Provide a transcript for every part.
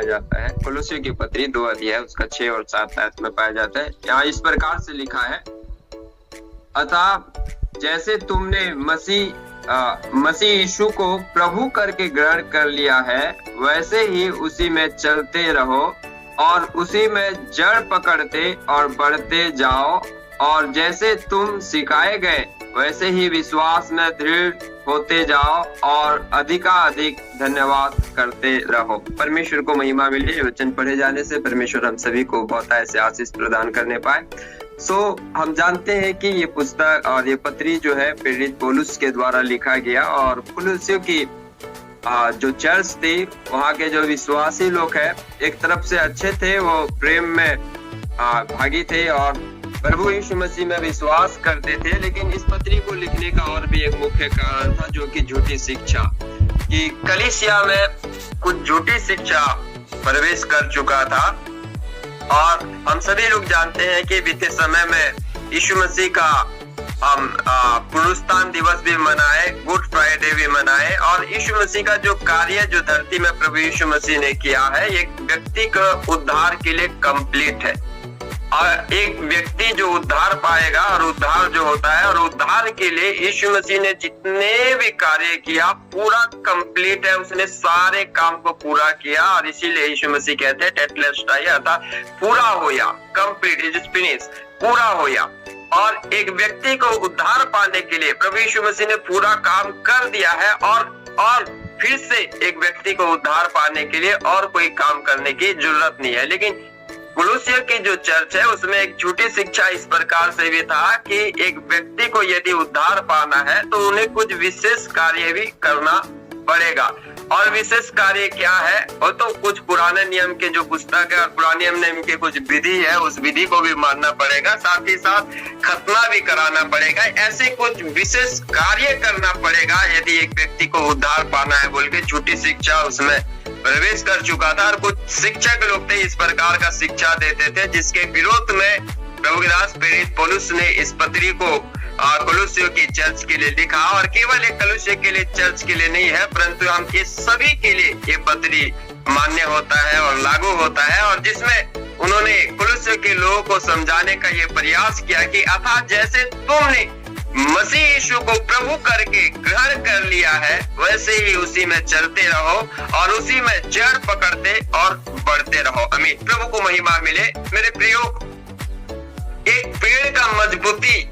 जाता है। कुलुस्सियों की पत्री 2 अध्याय उसका 6 और 7 आयत में पाया जाता है। यहाँ इस प्रकार से लिखा है, अतः जैसे तुमने मसीह यीशु को प्रभु करके ग्रहण कर लिया है, वैसे ही उसी में चलते रहो और उसी में जड़ पकड़ते और बढ़ते जाओ, और जैसे तुम सिखाए गए वैसे ही विश्वास में दृढ़ होते जाओ और अधिकाधिक धन्यवाद करते रहो। परमेश्वर को महिमा मिले। वचन पढ़े जाने से परमेश्वर हम सभी को बहुत ऐसे आशीष प्रदान करने पाए। हम जानते हैं कि ये पुस्तक और ये पत्री जो है प्रेरित पौलुस के द्वारा लिखा गया, और कुलुस्सियों की जो चर्च थी, वहाँ के जो विश्वासी लोग हैं, एक तरफ से अच्छे थे, वो प्रेम में भागी थे और प्रभु यीशु मसीह में विश्वास करते थे। लेकिन इस पत्री को लिखने का और भी एक मुख्य कारण था, जो कि झूठी शिक्षा, कि कलीसिया में कुछ झूठी शिक्षा प्रवेश कर चुका था। और हम सभी लोग जानते हैं कि बीते समय में यीशु मसीह का हम पुनरुत्थान दिवस भी मनाए, गुड फ्राइडे भी मनाए, और यीशु मसीह का जो कार्य जो धरती में प्रभु यीशु मसीह ने किया है, एक व्यक्ति का उद्धार के लिए कंप्लीट है। और एक व्यक्ति जो उद्धार पाएगा, और उद्धार जो होता है, और उद्धार के लिए यीशु मसीह ने जितने भी कार्य किया पूरा कंप्लीट है, उसने सारे काम को पूरा किया। और इसीलिए यीशु मसीह कहते हैं टेटलेस्टाई, अर्थात पूरा होया, कंप्लीट, इट इज फिनिश, पूरा होया। और एक व्यक्ति को उद्धार पाने के लिए प्रभु यीशु मसीह ने पूरा काम कर दिया है, और फिर से एक व्यक्ति को उद्धार पाने के लिए और कोई काम करने की जरूरत नहीं है। लेकिन कुलुस्सियों की जो चर्च है, उसमें एक झूठी शिक्षा इस प्रकार से भी था कि एक व्यक्ति को यदि उद्धार पाना है तो उन्हें कुछ विशेष कार्य भी करना पड़ेगा। और विशेष कार्य क्या है? वो तो कुछ पुराने नियम के जो पुस्तक है और पुराने नियम के कुछ विधि है, उस विधि को भी मानना पड़ेगा, साथ ही साथ खतना भी कराना पड़ेगा। ऐसे कुछ विशेष कार्य करना पड़ेगा यदि एक व्यक्ति को उद्धार पाना है बोल के झूठी शिक्षा उसमें प्रवेश कर चुका था। और कुछ शिक्षक लोग थे इस प्रकार का शिक्षा देते थे, जिसके विरोध में प्रभु के दास प्रेरित पौलुस ने इस पत्री को कुलुस्सियों की चर्च के लिए लिखा। और केवल एक कुलुस्सियों के लिए चर्च के लिए नहीं है, परंतु हम ये सभी के लिए ये पत्री मान्य होता है और लागू होता है। और जिसमें उन्होंने कुलुस्सियों के लोगों को समझाने का ये प्रयास किया कि अर्थात जैसे तुमने मसीह यीशु को प्रभु करके ग्रहण कर लिया है, वैसे ही उसी में चलते रहो और उसी में जड़ पकड़ते और बढ़ते रहो। आमीन। प्रभु को महिमा मिले। मेरे प्रियो, एक पेड़ का मजबूती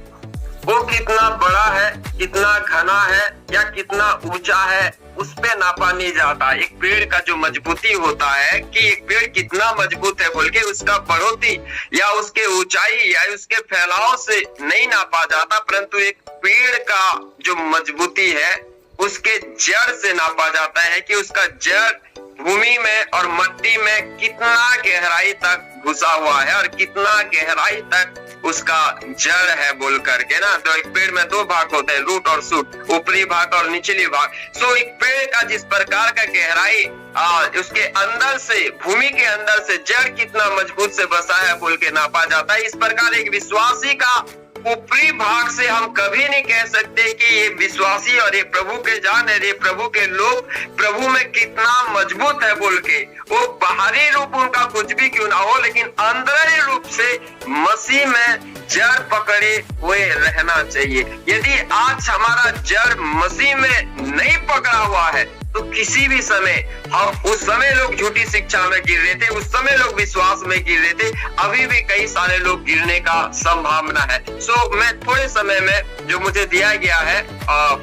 वो कितना बड़ा है, कितना घना है या कितना ऊंचा है, उस पे नापा नहीं जाता। एक पेड़ का जो मजबूती होता है कि एक पेड़ कितना मजबूत है बोल के उसका बढ़ोतरी या उसके ऊंचाई या उसके फैलाव से नहीं नापा जाता, परंतु एक पेड़ का जो मजबूती है उसके जड़ से नापा जाता है कि उसका जड़ भूमि में और मिट्टी में कितना गहराई तक घुसा हुआ है और कितना गहराई तक उसका जड़ है बोल करके ना। तो एक पेड़ में 2 भाग होते हैं, रूट और शूट, ऊपरी भाग और निचली भाग। एक पेड़ का जिस प्रकार का गहराई उसके अंदर से, भूमि के अंदर से जड़ कितना मजबूत से बसा है बोल के नापा जाता है। इस प्रकार एक विश्वासी का ऊपरी भाग से हम कभी नहीं कह सकते कि ये विश्वासी और ये प्रभु के जान है, ये प्रभु के लोग प्रभु में कितना मजबूत है बोल के। वो बाहरी रूप उनका कुछ भी क्यों ना हो, लेकिन अंदरूनी रूप से मसीह में जड़ पकड़े हुए रहना चाहिए। यदि आज हमारा जड़ मसीह में नहीं पकड़ा हुआ है तो किसी भी समय हम, उस समय लोग झूठी शिक्षा में गिर रहे थे, उस समय लोग विश्वास में गिर रहे थे, अभी भी कई सारे लोग गिरने का संभावना है। मैं थोड़े समय में जो मुझे दिया गया है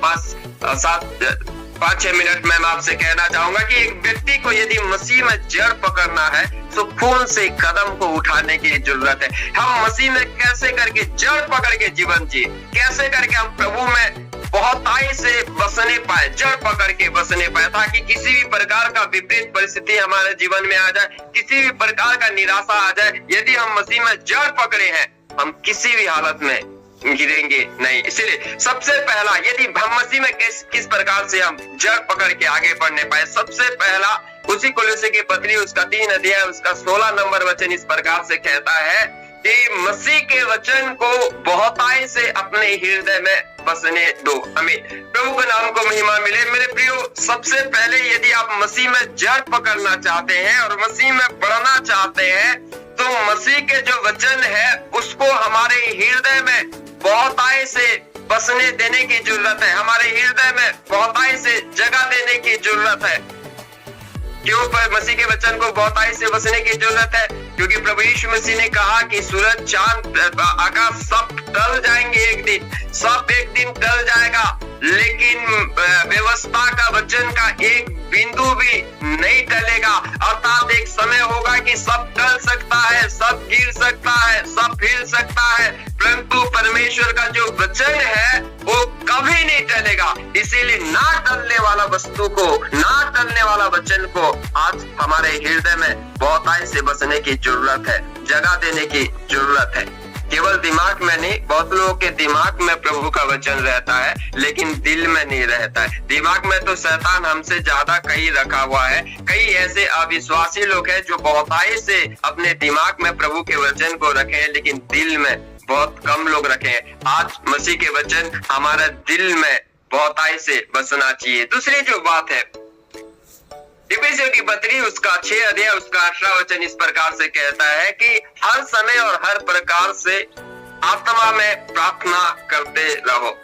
5-6 मिनट में मैं आपसे कहना चाहूंगा कि एक व्यक्ति को यदि मसीह में जड़ पकड़ना है तो कौन से कदम को उठाने की जरूरत है। हम मसीह में कैसे करके जड़ पकड़ के जीवन जिए, कैसे करके हम प्रभु में बहुताई से बसने पाए, जड़ पकड़ के बसने पाए, ताकि किसी भी प्रकार का विपरीत परिस्थिति हमारे जीवन में आ जाए, किसी भी प्रकार का निराशा आ जाए, यदि हम मसीह में जड़ पकड़े हैं हम किसी भी हालत में गिरेंगे नहीं। इसलिए सबसे पहला, यदि हम मसीह में किस प्रकार से हम जड़ पकड़ के आगे बढ़ने पाए, सबसे पहला उसी कुलुस्सियों की पत्री उसका 3 अध्याय उसका 16 नंबर वचन इस प्रकार से कहता है कि मसीह के वचन को बहुताई से अपने हृदय में बसने दो। आमीन। प्रभु के नाम को महिमा मिले। मेरे प्रियो, सबसे पहले यदि आप मसीह में जड़ पकड़ना चाहते हैं और मसीह में बढ़ना चाहते हैं तो मसीह के जो वचन है उसको हमारे हृदय में बहुतायत से बसने देने की जरूरत है। हमारे हृदय में बहुतायत से जगह देने की जरूरत है। क्यों पर मसीह के वचन को बहुतायत से बसने की जरूरत है? क्योंकि प्रभु यीशु मसीह ने कहा कि सूरज, चांद, आकाश सब टल जाएंगे एक दिन, सब एक दिन टल जाएगा, लेकिन व्यवस्था का वचन का एक बिंदु भी नहीं टलेगा। अर्थात एक समय होगा कि सब टल सकता है, सब गिर सकता है, सब हिल सकता है, परंतु परमेश्वर का जो वचन है वो कभी नहीं टलेगा। इसीलिए ना टलने वाला वस्तु को, ना टलने वाला वचन को आज हमारे हृदय में बहुतायत से बसने की जरूरत है, जगह देने की जरूरत है। केवल दिमाग में नहीं, बहुत लोगों के दिमाग में प्रभु का वचन रहता है लेकिन दिल में नहीं रहता है। दिमाग में तो शैतान हमसे ज्यादा कहीं रखा हुआ है। कई ऐसे अविश्वासी लोग हैं जो बहुतायत से अपने दिमाग में प्रभु के वचन को रखे हैं लेकिन दिल में बहुत कम लोग रखे हैं। आज मसीह के वचन हमारा दिल में बहुतायत से बसना चाहिए। दूसरी जो बात है, इफिसियों की पत्री उसका 6 अध्याय उसका 18 वचन इस प्रकार से कहता है कि हर समय और हर प्रकार से आत्मा में प्रार्थना करते रहो।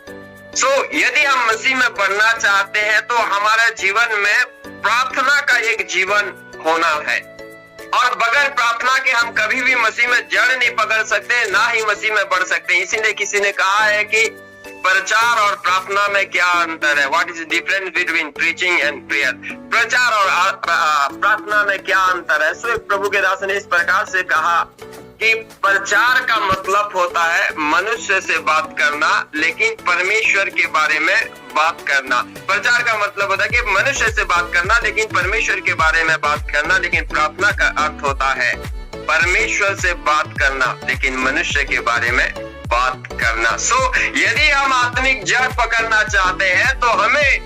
यदि हम मसीह में बढ़ना चाहते हैं तो हमारे जीवन में प्रार्थना का एक जीवन होना है, और बगैर प्रार्थना के हम कभी भी मसीह में जड़ नहीं पकड़ सकते, ना ही मसीह में बढ़ सकते। इसीलिए किसी ने कहा है कि प्रचार और प्रार्थना में क्या अंतर है? What is the difference between preaching and prayer? प्रचार और प्रार्थना में क्या अंतर है? सो प्रभु के दास ने इस प्रकार से कहा कि प्रचार का मतलब होता है मनुष्य से बात करना, लेकिन परमेश्वर के बारे में बात करना। प्रचार का मतलब होता है कि मनुष्य से बात करना लेकिन परमेश्वर के बारे में बात करना। लेकिन प्रार्थना का अर्थ होता है परमेश्वर से बात करना लेकिन मनुष्य के बारे में बात करना। यदि हम आत्मिक जड़ पकड़ना चाहते हैं तो हमें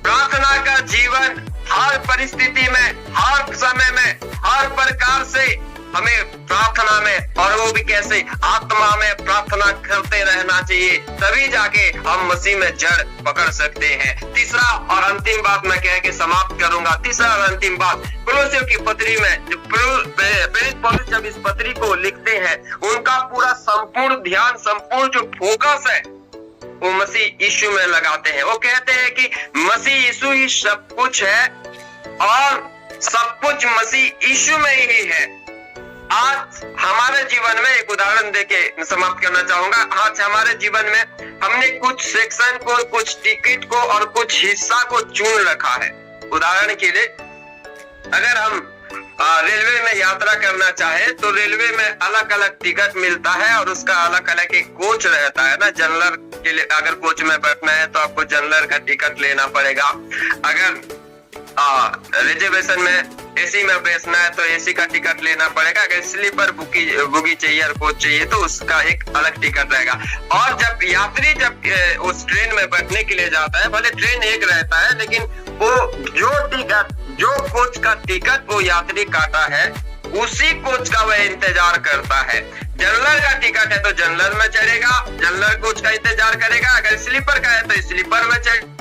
प्रार्थना का जीवन हर परिस्थिति में, हर समय में, हर प्रकार से हमें प्रार्थना में, और वो भी कैसे? आत्मा में प्रार्थना करते रहना चाहिए, तभी जाके हम मसीह में जड़ पकड़ सकते हैं। तीसरा और अंतिम बात मैं कह के समाप्त करूंगा। तीसरा और अंतिम बात, कुलोसियों की पत्री में प्रेरित पौलुस जब इस पत्री को लिखते हैं, उनका पूरा संपूर्ण ध्यान, संपूर्ण जो फोकस है वो मसीह यीशु में लगाते हैं। वो कहते हैं कि मसीह यीशु ही सब कुछ है और सब कुछ मसीह यीशु में ही है। आज हमारे जीवन में एक उदाहरण देके समाप्त करना चाहूंगा। आज हमारे जीवन में हमने कुछ सेक्शन को, कुछ टिकट को और कुछ हिस्सा को चुन रखा है। उदाहरण के लिए अगर हम रेलवे में यात्रा करना चाहे तो रेलवे में अलग अलग टिकट मिलता है और उसका अलग अलग एक कोच रहता है ना। जनरल के लिए अगर कोच में बैठना है तो आपको जनरल का टिकट लेना पड़ेगा। अगर रिजर्वेशन में एसी में बैठना है तो एसी का टिकट लेना पड़ेगा। अगर स्लीपर बुगी चाहिए और कोच चाहिए तो उसका एक अलग टिकट रहेगा। और जब यात्री जब उस ट्रेन में बैठने के लिए जाता है, भले ट्रेन एक रहता है लेकिन वो जो कोच का टिकट वो यात्री काटा है उसी कोच का वह इंतजार करता है। जनरल का टिकट है तो जनरल में चढ़ेगा, जनरल कोच का इंतजार करेगा। अगर स्लीपर का है तो स्लीपर में चढ़ेगा,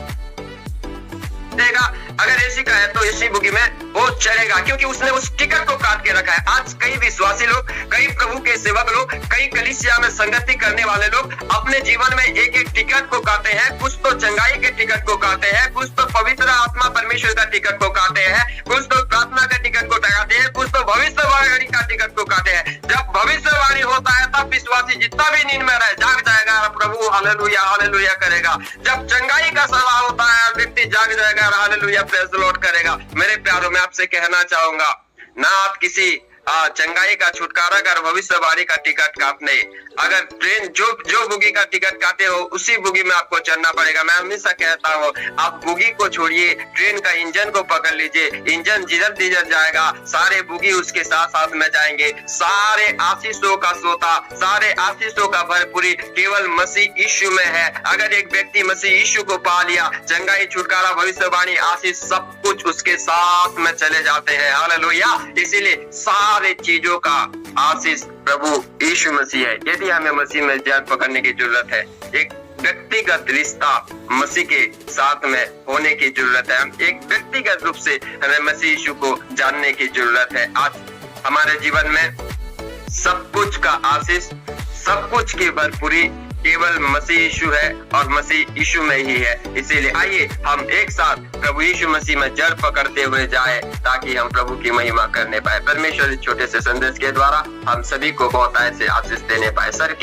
अगर एसी का है तो एसी बुगी में वो चढ़ेगा, क्योंकि उसने उस टिकट को काट के रखा है। आज कई विश्वासी लोग, कई प्रभु के सेवक लोग, कई कलीसिया में संगति करने वाले लोग अपने जीवन में एक एक टिकट को काटे हैं। कुछ तो चंगाई के टिकट को काटे हैं, कुछ तो पवित्र आत्मा परमेश्वर का टिकट को काटे हैं, कुछ तो प्रार्थना का टिकट को काटे हैं, कुछ तो भविष्यवाणी का टिकट को काटे हैं। जब भविष्यवाणी होता है तब विश्वासी जितना भी नींद में रहे जाग जाएगा, प्रभु हालेलुया हालेलुया करेगा। जब चंगाई का सवाल होता है व्यक्ति जाग जाएगा, हालेलुया प्रेज़ द लॉर्ड करेगा। मेरे प्यारों, मैं आपसे कहना चाहूंगा, ना आप किसी चंगाई का, छुटकारा का, भविष्यवाणी का टिकट काटने, अगर ट्रेन जो बुगी का टिकट काटे हो उसी बुगी में आपको चढ़ना पड़ेगा। मैं हमेशा कहता हूँ आप बुगी को छोड़िए, ट्रेन का इंजन को पकड़ लीजिए। इंजन जिधर जाएगा सारे बुगी उसके साथ साथ में जाएंगे। सारे आशीषों का सोता, सारे आशीषों का भरपूरी केवल मसीह यीशु में है। अगर एक व्यक्ति मसीह यीशु को पा लिया, चंगाई, छुटकारा, भविष्यवाणी, आशीष सब कुछ उसके साथ में चले जाते हैं। हालेलुया। इसीलिए सारे चीजों का आशीष प्रभु यीशु मसीह है। यदि हमें मसीह में जड़ पकड़ने की जरूरत है, एक व्यक्तिगत रिश्ता मसीह के साथ में होने की जरूरत है। एक व्यक्तिगत रूप से हमें मसीह यीशु को जानने की जरूरत है। आज हमारे जीवन में सब कुछ का आशीष, सब कुछ की भरपूरी केवल मसीह यीशु है और मसीह यीशु में ही है। इसीलिए आइए हम एक साथ प्रभु यीशु मसीह में जड़ पकड़ते हुए जाए ताकि हम प्रभु की महिमा करने पाए। परमेश्वर इस छोटे से संदेश के द्वारा हम सभी को बहुत ऐसे आशीष देने पाए। सर